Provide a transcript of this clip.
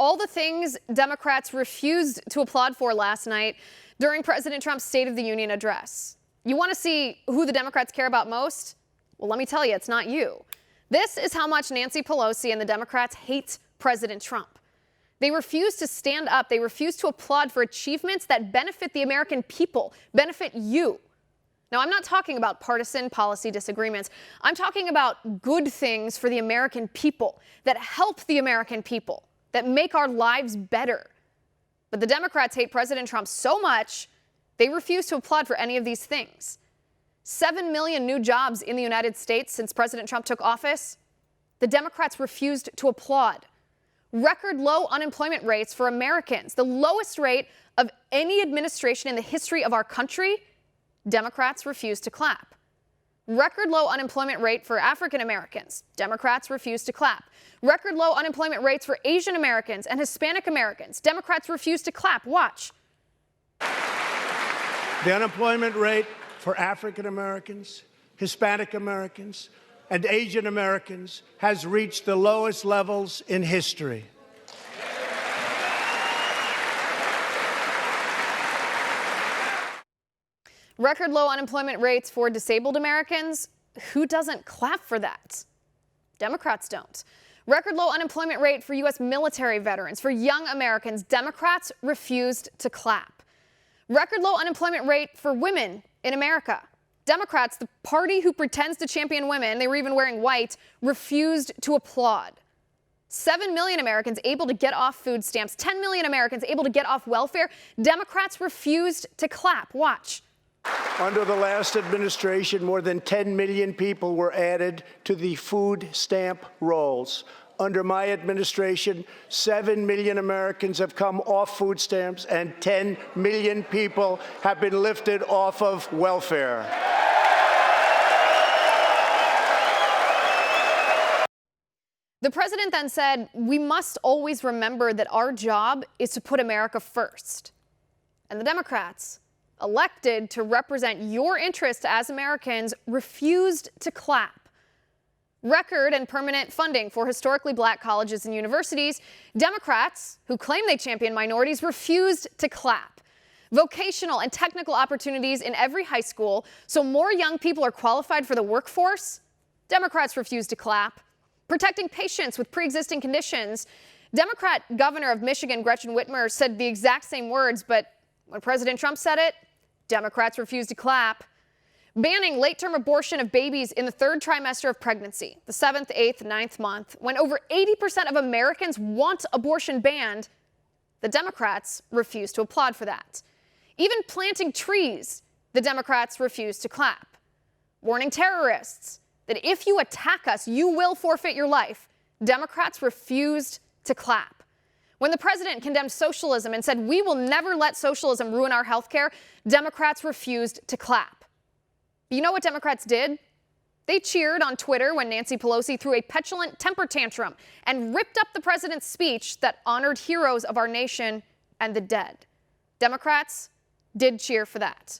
all the things Democrats refused to applaud for last night during President Trump's State of the Union address. You want to see who the Democrats care about most? Well, let me tell you, it's not you. This is how much Nancy Pelosi and the Democrats hate President Trump. They refuse to stand up. They refuse to applaud for achievements that benefit the American people, benefit you. Now, I'm not talking about partisan policy disagreements. I'm talking about good things for the American people that help the American people, that make our lives better. But the Democrats hate President Trump so much, they refuse to applaud for any of these things. 7 million new jobs in the United States since President Trump took office. The Democrats refused to applaud. Record low unemployment rates for Americans, the lowest rate of any administration in the history of our country. Democrats refused to clap. Record low unemployment rate for African Americans. Democrats refused to clap. Record low unemployment rates for Asian Americans and Hispanic Americans. Democrats refused to clap. Watch. The unemployment rate for African Americans, Hispanic Americans, and Asian Americans has reached the lowest levels in history. Record low unemployment rates for disabled Americans. Who doesn't clap for that? Democrats don't. Record low unemployment rate for U.S. military veterans, for young Americans. Democrats refused to clap. Record low unemployment rate for women in America. Democrats, the party who pretends to champion women, they were even wearing white, refused to applaud. 7 million Americans able to get off food stamps, 10 million Americans able to get off welfare. Democrats refused to clap. Watch. Under the last administration, more than 10 million people were added to the food stamp rolls. Under my administration, 7 million Americans have come off food stamps and 10 million people have been lifted off of welfare. The president then said, we must always remember that our job is to put America first. And the Democrats, elected to represent your interests as Americans, refused to clap. Record and permanent funding for historically black colleges and universities. Democrats, who claim they champion minorities, refused to clap. Vocational and technical opportunities in every high school so more young people are qualified for the workforce. Democrats refused to clap. Protecting patients with pre-existing conditions. Democrat governor of Michigan, Gretchen Whitmer, said the exact same words, but when President Trump said it, Democrats refused to clap. Banning late-term abortion of babies in the third trimester of pregnancy, the 7th, 8th, 9th month, when over 80% of Americans want abortion banned, the Democrats refused to applaud for that. Even planting trees, the Democrats refused to clap. Warning terrorists that if you attack us, you will forfeit your life. Democrats refused to clap. When the president condemned socialism and said, we will never let socialism ruin our health care, Democrats refused to clap. But you know what Democrats did? They cheered on Twitter when Nancy Pelosi threw a petulant temper tantrum and ripped up the president's speech that honored heroes of our nation and the dead. Democrats did cheer for that.